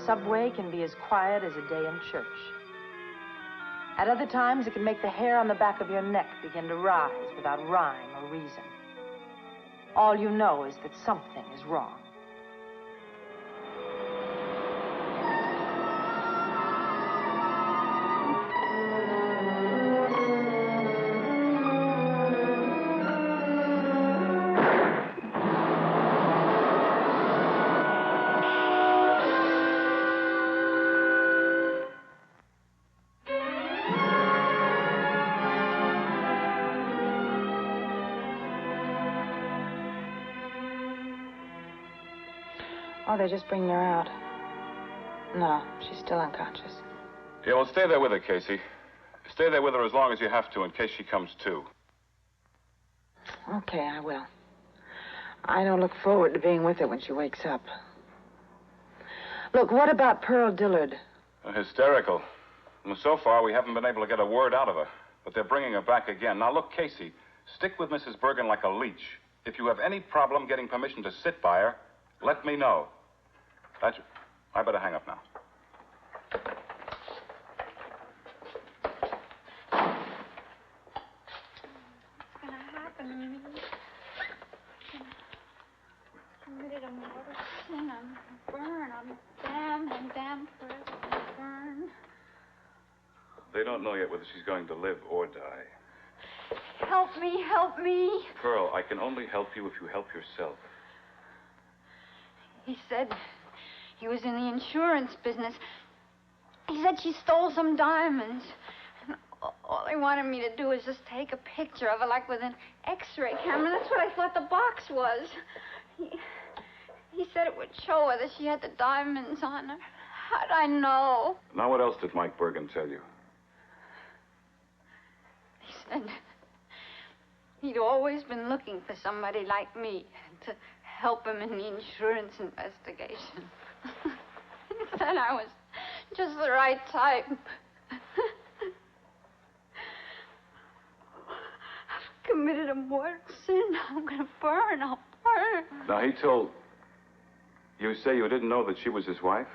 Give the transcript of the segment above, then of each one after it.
subway can be as quiet as a day in church. At other times, it can make the hair on the back of your neck begin to rise without rhyme or reason. All you know is that something is wrong. Oh, they're just bringing her out. No, she's still unconscious. Yeah, well, stay there with her, Casey. Stay there with her as long as you have to in case she comes to. Okay, I will. I don't look forward to being with her when she wakes up. Look, what about Pearl Dillard? Hysterical. Well, so far, we haven't been able to get a word out of her. But they're bringing her back again. Now, look, Casey, stick with Mrs. Bergen like a leech. If you have any problem getting permission to sit by her, let me know. That's... I better hang up now. What's going to happen to me? I committed a mortal sin. I'm burned. I'm damned forever. I'm burned. They don't know yet whether she's going to live or die. Help me, help me. Pearl, I can only help you if you help yourself. He said he was in the insurance business. He said she stole some diamonds. And all he wanted me to do was just take a picture of her, like with an X-ray camera. That's what I thought the box was. He said it would show her that she had the diamonds on her. How'd I know? Now, what else did Mike Bergen tell you? He said he'd always been looking for somebody like me to help him in the insurance investigation. He said I was just the right type. I've committed a mortal sin. I'm gonna burn. I'll burn. Now, he told... You say you didn't know that she was his wife?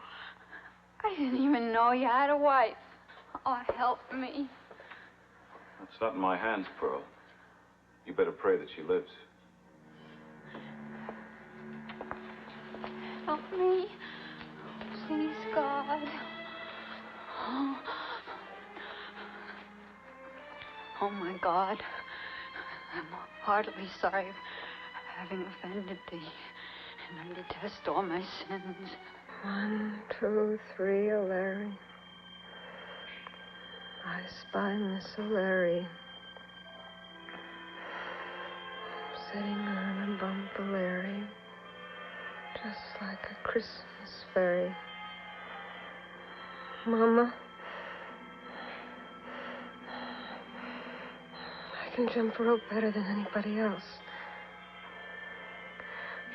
I didn't even know you had a wife. Oh, help me. It's not in my hands, Pearl. You better pray that she lives. Help me. Please, God. Oh, my God. I'm heartily sorry for having offended thee, and I detest all my sins. 1, 2, 3, O'Larry. I spy Miss O'Larry sitting on a bump of Larry, just like a Christmas fairy. Mama, I can jump rope better than anybody else.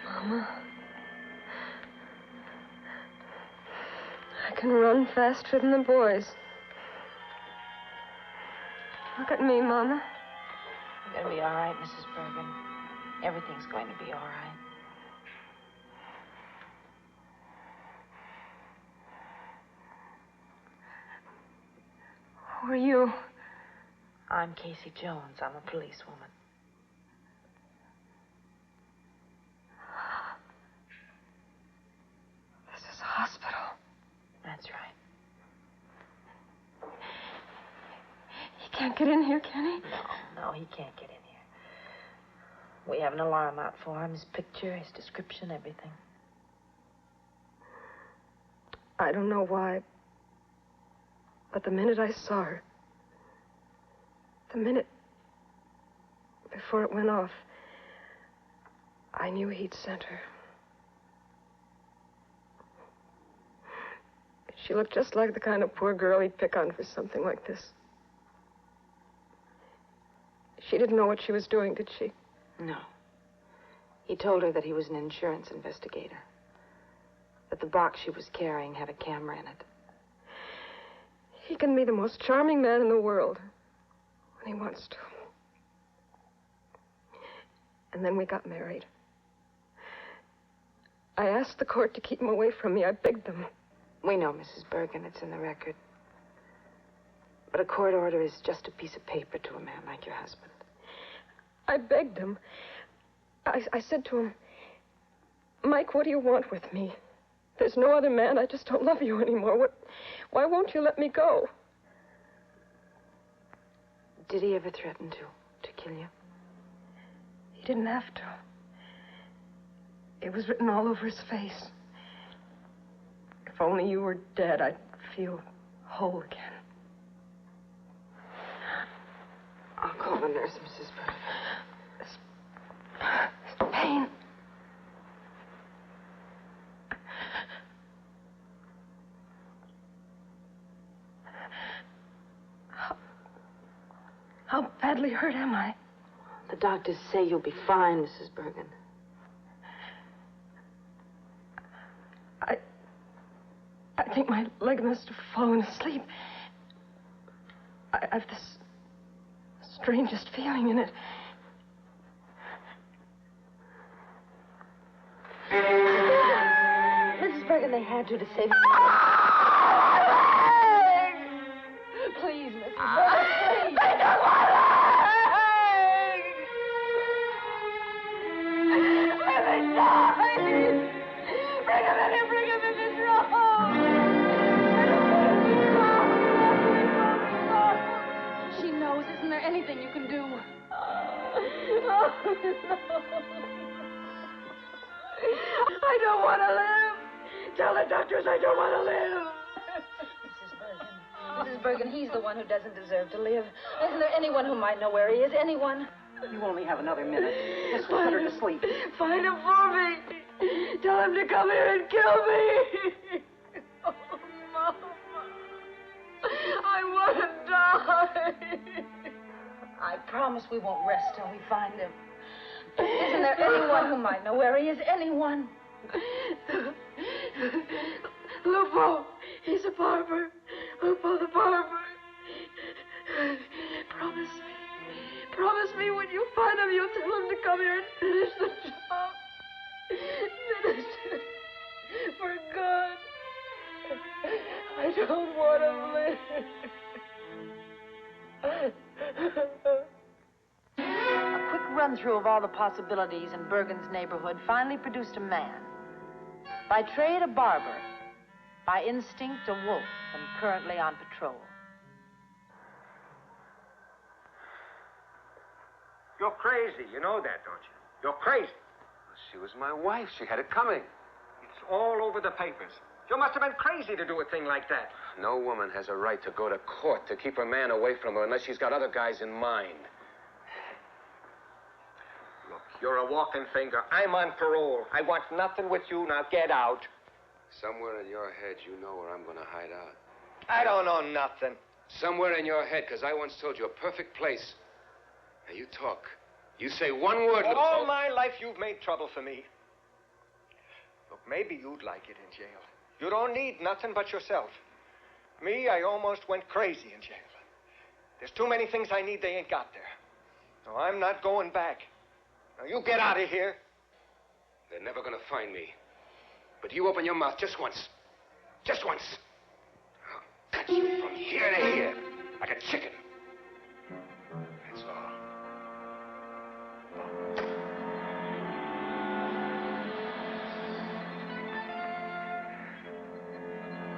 Mama, I can run faster than the boys. Look at me, Mama. You're gonna be all right, Mrs. Bergen. Everything's going to be all right. Who are you? I'm Casey Jones. I'm a policewoman. This is a hospital. That's right. He can't get in here, can he? No, he can't get in here. We have an alarm out for him. His picture, his description, everything. I don't know why, but the minute I saw her, the minute before it went off, I knew he'd sent her. She looked just like the kind of poor girl he'd pick on for something like this. She didn't know what she was doing, did she? No. He told her that he was an insurance investigator. That the box she was carrying had a camera in it. He can be the most charming man in the world when he wants to. And then we got married. I asked the court to keep him away from me. I begged them. We know, Mrs. Bergen. It's in the record. But a court order is just a piece of paper to a man like your husband. I begged him. I said to him, Mike, what do you want with me? There's no other man. I just don't love you anymore. Why won't you let me go? Did he ever threaten to kill you? He didn't have to. It was written all over his face. If only you were dead, I'd feel whole again. I'll call the nurse, Mrs. Bergen. This pain. How badly hurt am I? The doctors say you'll be fine, Mrs. Bergen. I think my leg must have fallen asleep. I've this strangest feeling in it. Mrs. Bergen, they had you to save me. Please, Mrs. Bergen, please. I don't want to. Let me die. Bring him in here, bring him in this room. She knows. Isn't there anything you can do? Oh, no. I don't want to live. Tell the doctors I don't want to live. Mrs. Bergen, he's the one who doesn't deserve to live. Isn't there anyone who might know where he is? Anyone? You only have another minute. Let's put her to sleep. Find him for me. Tell him to come here and kill me. Oh, Mama. I want to die. I promise we won't rest till we find him. Isn't there anyone who might know where he is? Anyone? Lupo. He's a barber. Lupo the barber. Promise me. Promise me when you find him, you'll tell him to come here and finish the job. Finish it. For good. I don't want to live. A quick run-through of all the possibilities in Bergen's neighborhood finally produced a man. By trade, a barber. By instinct, a wolf, and currently on patrol. You're crazy. You know that, don't you? You're crazy. She was my wife. She had it coming. It's all over the papers. You must have been crazy to do a thing like that. No woman has a right to go to court to keep her man away from her unless she's got other guys in mind. Look, you're a walking finger. I'm on parole. I want nothing with you. Now get out. Somewhere in your head, you know where I'm going to hide out. I don't know nothing. Somewhere in your head, because I once told you a perfect place. Now, you talk. You say one word, little All folk. my life, you've made trouble for me. Look, maybe you'd like it in jail. You don't need nothing but yourself. Me, I almost went crazy in jail. There's too many things I need they ain't got there. No, I'm not going back. Now, you get out of here. They're never going to find me. But you open your mouth just once. Just once. I'll cut you from here to here, like a chicken. That's all.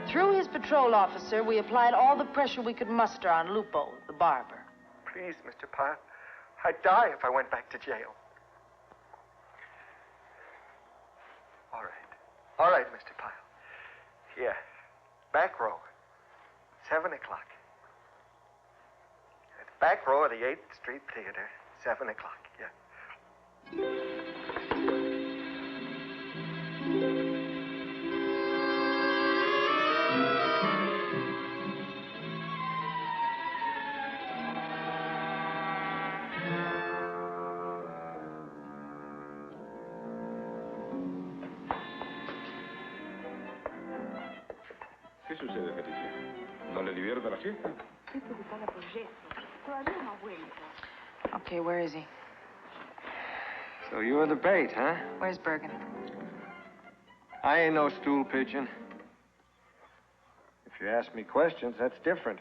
Through his patrol officer, we applied all the pressure we could muster on Lupo, the barber. Please, Mr. Pyle. I'd die if I went back to jail. All right. All right, Mr. Pyle. Here. Back row. 7 o'clock. At the back row of the 8th Street Theater. 7 o'clock, yeah. ¿Qué sucede, Felicia? ¿No le divierte la fiesta? Okay, where is he? So you're the bait, huh? Where's Bergen? I ain't no stool pigeon. you ask me questions, that's different.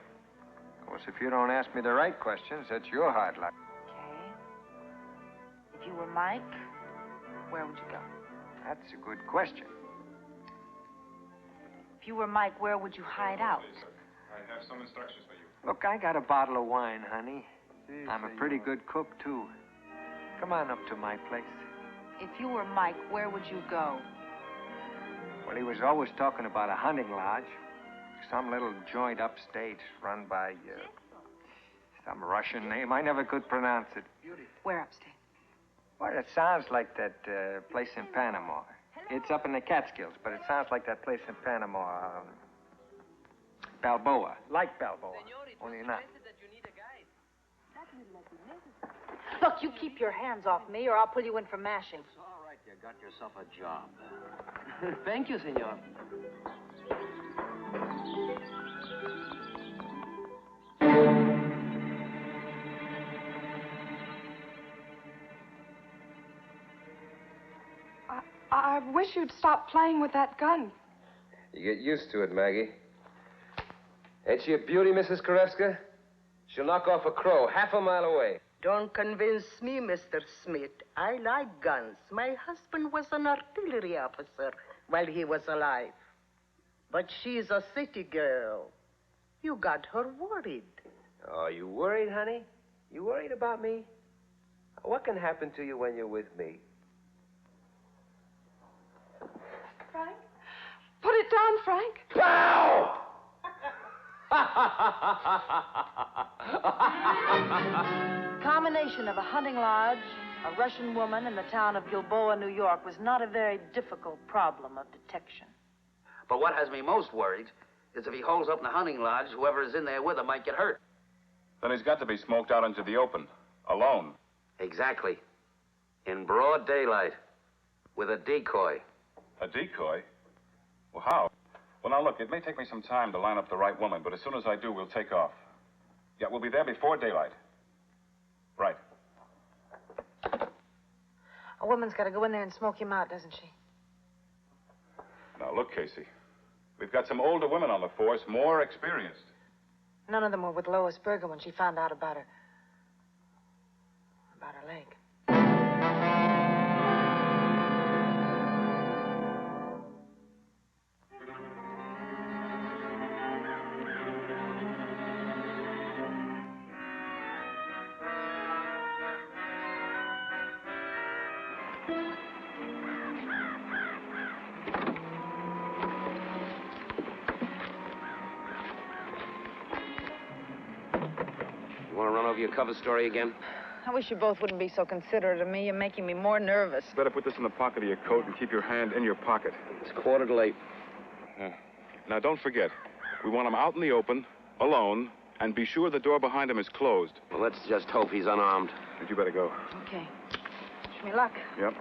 Of course, if you don't ask me the right questions, that's your hard luck. Okay. If you were Mike, where would you go? That's a good question. If you were Mike, where would you hide out? I have some instructions for you. Look, I got a bottle of wine, honey. I'm a pretty good cook, too. Come on up to my place. If you were Mike, where would you go? Well, he was always talking about a hunting lodge. Some little joint upstate run by some Russian name. I never could pronounce it. Where upstate? Well, it sounds like that place in Panama. It's up in the Catskills, but it sounds like that place in Panama. Balboa. Like Balboa. Only not. Look, you keep your hands off me, or I'll pull you in for mashing. It's all right. You got yourself a job. Thank you, senor. I wish you'd stop playing with that gun. You get used to it, Maggie. Ain't she a beauty, Mrs. Korevska? She'll knock off a crow half a mile away. Don't convince me, Mr. Smith. I like guns. My husband was an artillery officer while he was alive. But she's a city girl. You got her worried. Oh, you worried, honey? You worried about me? What can happen to you when you're with me? Frank? Put it down, Frank. Pow! Combination of a hunting lodge, a Russian woman, and the town of Gilboa, New York was not a very difficult problem of detection. But what has me most worried is if he holds up in the hunting lodge, whoever is in there with him might get hurt. Then he's got to be smoked out into the open, alone. Exactly. In broad daylight, with a decoy. A decoy? Well, how? Well, now, look, it may take me some time to line up the right woman, but as soon as I do, we'll take off. Yeah, we'll be there before daylight. Right. A woman's got to go in there and smoke him out, doesn't she? Now, look, Casey. We've got some older women on the force, more experienced. None of them were with Lois Berger when she found out about her leg. You want to run over your cover story again? I wish you both wouldn't be so considerate of me. You're making me more nervous. Better put this in the pocket of your coat and keep your hand in your pocket. It's 8:15. Now, don't forget, we want him out in the open, alone, and be sure the door behind him is closed. Well, let's just hope he's unarmed. And you better go. Okay. Wish me luck. Yep.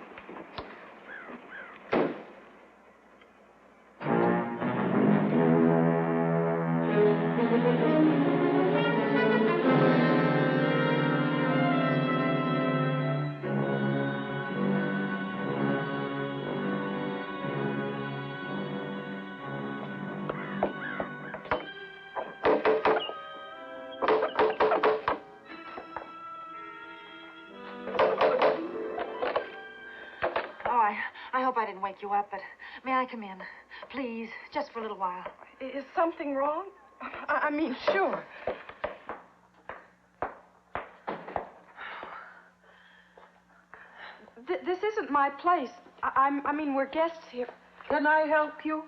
I hope I didn't wake you up, but may I come in? Please, just for a little while. Is something wrong? I mean, sure. This isn't my place. I mean, we're guests here. Can I help you?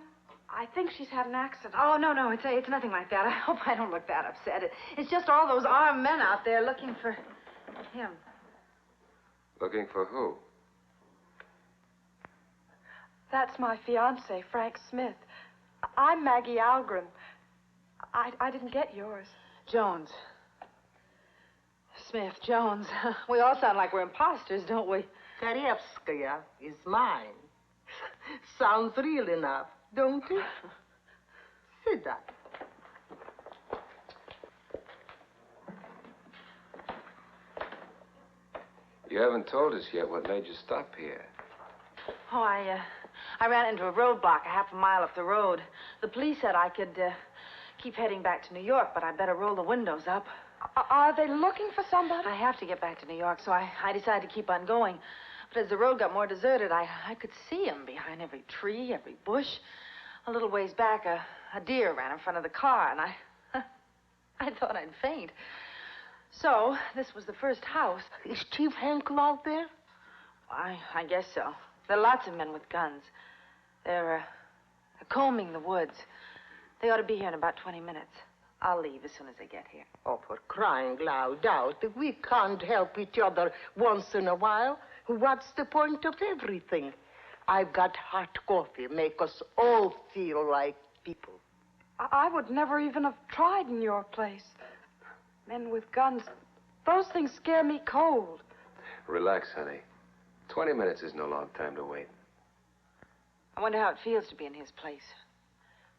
I think she's had an accident. Oh, no, it's nothing like that. I hope I don't look that upset. It's just all those armed men out there looking for him. Looking for who? That's my fiancé, Frank Smith. I'm Maggie Algren. I didn't get yours. Jones. Smith, Jones. We all sound like we're imposters, don't we? Korevskaya is mine. Sounds real enough, don't it? Sit down. You haven't told us yet what made you stop here. Oh, I ran into a roadblock a half a mile up the road. The police said I could keep heading back to New York, but I better roll the windows up. Are they looking for somebody? I have to get back to New York, so I decided to keep on going. But as the road got more deserted, I could see him behind every tree, every bush. A little ways back, a deer ran in front of the car, and I thought I'd faint. So, this was the first house. Is Chief Henkel out there? I guess so. There are lots of men with guns. They're combing the woods. They ought to be here in about 20 minutes. I'll leave as soon as they get here. Oh, for crying loud out. We can't help each other once in a while. What's the point of everything? I've got hot coffee. Make us all feel like people. I would never even have tried in your place. Men with guns, those things scare me cold. Relax, honey. 20 minutes is no long time to wait. I wonder how it feels to be in his place.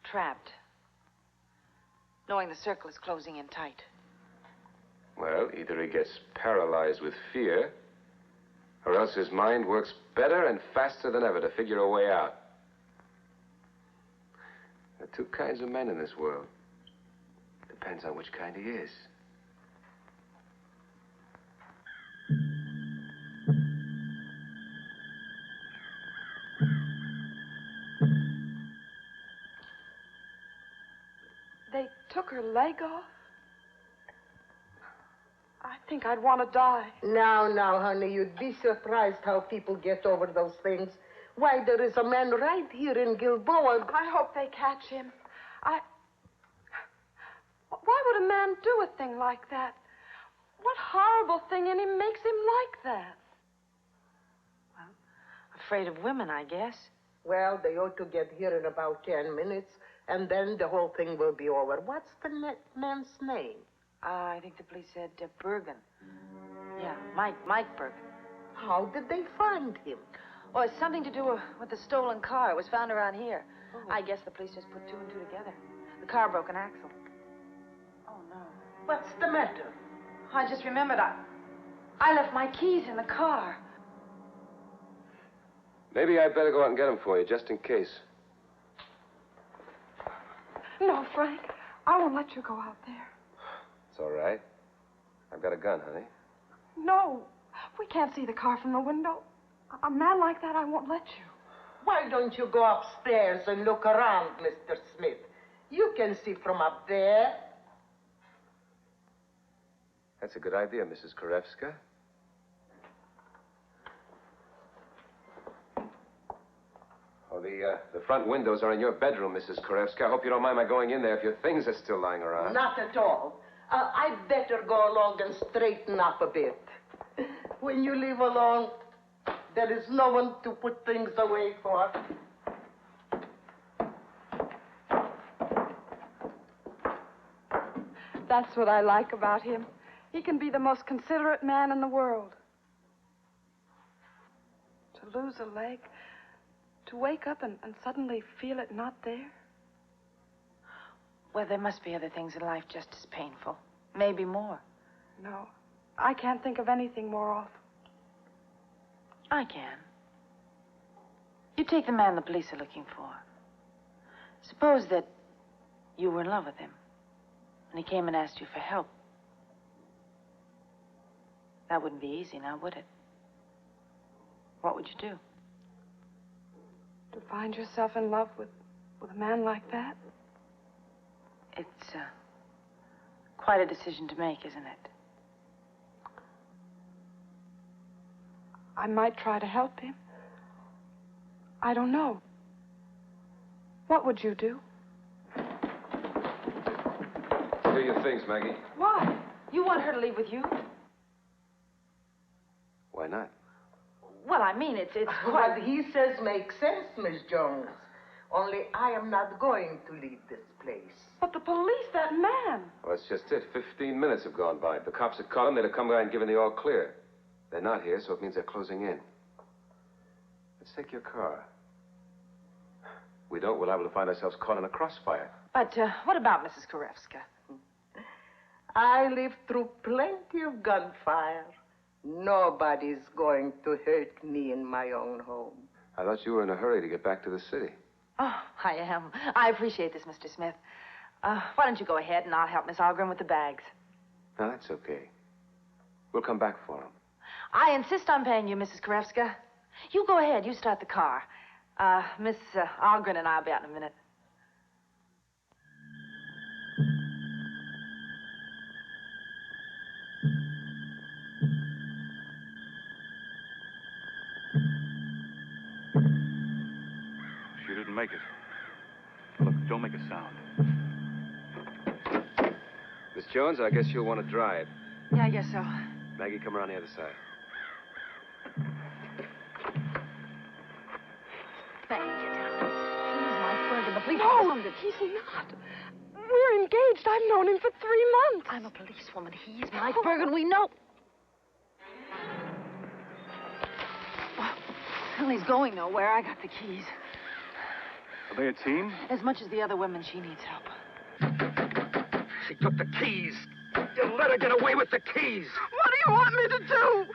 Trapped. Knowing the circle is closing in tight. Well, either he gets paralyzed with fear, or else his mind works better and faster than ever to figure a way out. There are two kinds of men in this world. Depends on which kind he is. They took her leg off? I think I'd want to die. Now, honey, you'd be surprised how people get over those things. Why, there is a man right here in Gilboa. I hope they catch him. Why would a man do a thing like that? What horrible thing in him makes him like that? Well, afraid of women, I guess. Well, they ought to get here in about 10 minutes, and then the whole thing will be over. What's the man's name? I think the police said Bergen. Yeah, Mike Bergen. How did they find him? Oh, it's something to do with the stolen car. It was found around here. Oh. I guess the police just put two and two together. The car broke an axle. Oh, no. What's the matter? I just remembered I left my keys in the car. Maybe I'd better go out and get them for you, just in case. No, Frank. I won't let you go out there. It's all right. I've got a gun, honey. No. We can't see the car from the window. A man like that, I won't let you. Why don't you go upstairs and look around, Mr. Smith? You can see from up there. That's a good idea, Mrs. Korevska. Oh, the front windows are in your bedroom, Mrs. Korevska. I hope you don't mind my going in there if your things are still lying around. Not at all. I'd better go along and straighten up a bit. When you live alone, there is no one to put things away for. That's what I like about him. He can be the most considerate man in the world. To lose a leg, to wake up and suddenly feel it not there. Well, there must be other things in life just as painful. Maybe more. No, I can't think of anything more awful. I can. You take the man the police are looking for. Suppose that you were in love with him, and he came and asked you for help. That wouldn't be easy now, would it? What would you do? To find yourself in love with a man like that? It's quite a decision to make, isn't it? I might try to help him. I don't know. What would you do? Do your things, Maggie. Why? You want her to leave with you? Why not? Well, I mean, it's What he says makes sense, Miss Jones. Only I am not going to leave this place. But the police, that man. Well, that's just it. 15 minutes have gone by. If the cops had caught him, they'd have come by and given the all clear. They're not here, so it means they're closing in. Let's take your car. We don't, we're liable to find ourselves caught in a crossfire. But what about Mrs. Korevska? I lived through plenty of gunfire. Nobody's going to hurt me in my own home. I thought you were in a hurry to get back to the city. Oh, I am. I appreciate this, Mr. Smith. Why don't you go ahead and I'll help Miss Algren with the bags. No, that's okay. We'll come back for them. I insist on paying you, Mrs. Korevska. You go ahead. You start the car. Miss Algren and I'll be out in a minute. She didn't make it. Look, don't make a sound. Miss Jones, I guess you'll want to drive. Yeah, I guess so. Maggie, come around the other side. Maggie, get down. He's Marth Bergen. The police No, found it. he's not. We're engaged. I've known him for 3 months. I'm a policewoman. He's Marth Bergen. We know. Well, he's going nowhere. I got the keys. Are they a team? As much as the other women, she needs help. She took the keys. You let her get away with the keys. What do you want me to do?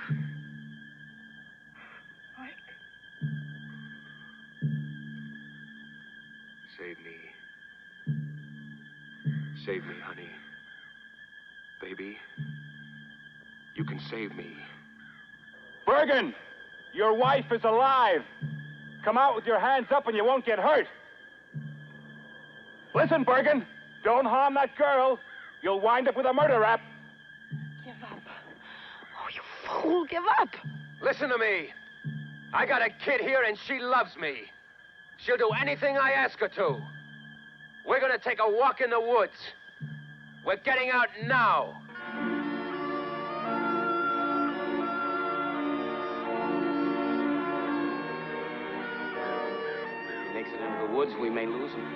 Save me. Save me, honey. Baby, you can save me. Bergen! Your wife is alive! Come out with your hands up and you won't get hurt. Listen, Bergen, don't harm that girl. You'll wind up with a murder rap. Give up. Oh, you fool, give up. Listen to me. I got a kid here and she loves me. She'll do anything I ask her to. We're gonna take a walk in the woods. We're getting out now. He makes it into the woods, we may lose him.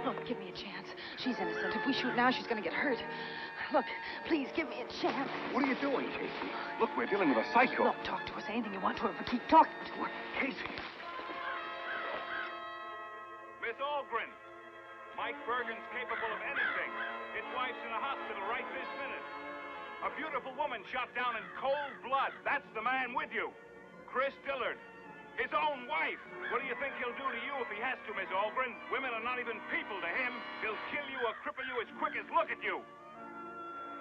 Look, give me a chance. She's innocent. If we shoot now, she's gonna get hurt. Look, please, give me a chance. What are you doing, Casey? Look, we're dealing with a psycho. Look, talk to her. Say anything you want to her, but keep talking to her. Casey. Miss Algren, Mike Bergen's capable of anything. His wife's in the hospital right this minute. A beautiful woman shot down in cold blood. That's the man with you. Chris Dillard. His own wife. What do you think he'll do to you if he has to, Miss Algren? Women are not even people to him. He'll kill you or cripple you as quick as look at you.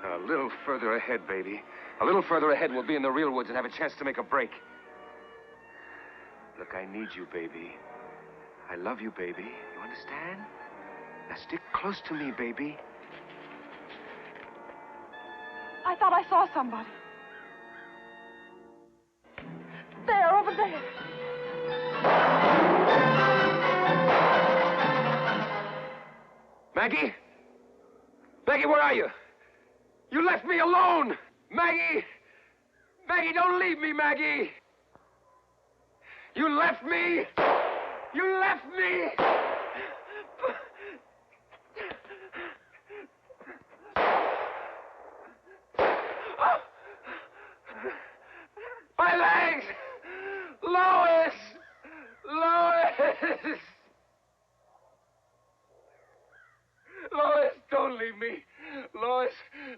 A little further ahead, baby. A little further ahead, we'll be in the real woods and have a chance to make a break. Look, I need you, baby. I love you, baby. You understand? Now stick close to me, baby. I thought I saw somebody. There, over there. Maggie? Maggie, where are you? You left me alone! Maggie! Maggie, don't leave me, Maggie! You left me! You left me! My legs! Lois! Lois! Lois, don't leave me. Lois,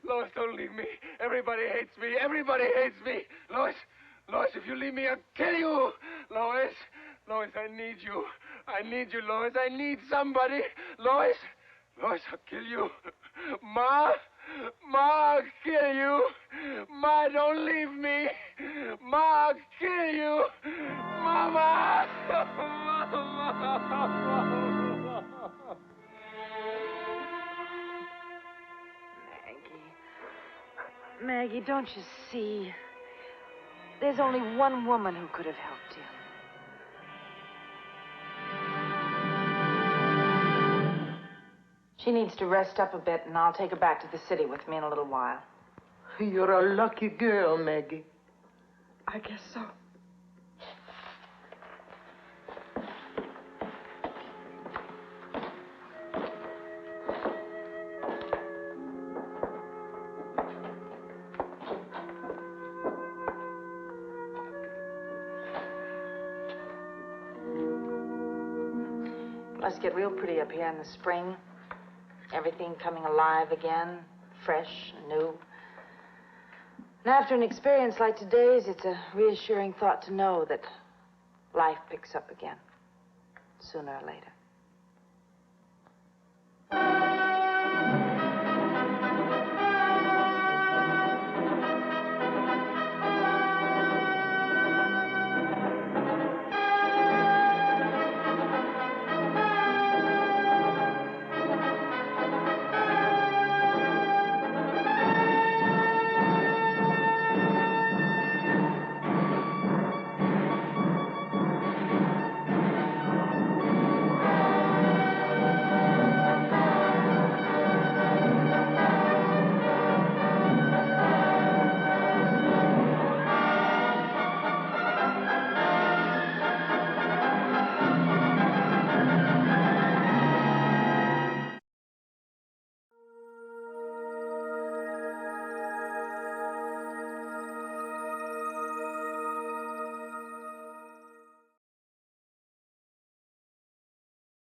Lois, don't leave me. Everybody hates me. Everybody hates me. Lois, Lois, if you leave me, I'll kill you. Lois, Lois, I need you. I need you, Lois. I need somebody. Lois, Lois, I'll kill you. Ma, I'll kill you. Ma, don't leave me. Ma, I'll kill you. Mama. Maggie, don't you see? There's only one woman who could have helped you. She needs to rest up a bit, and I'll take her back to the city with me in a little while. You're a lucky girl, Maggie. I guess so. Must get real pretty up here in the spring. Everything coming alive again, fresh and new. And after an experience like today's, it's a reassuring thought to know that life picks up again, sooner or later.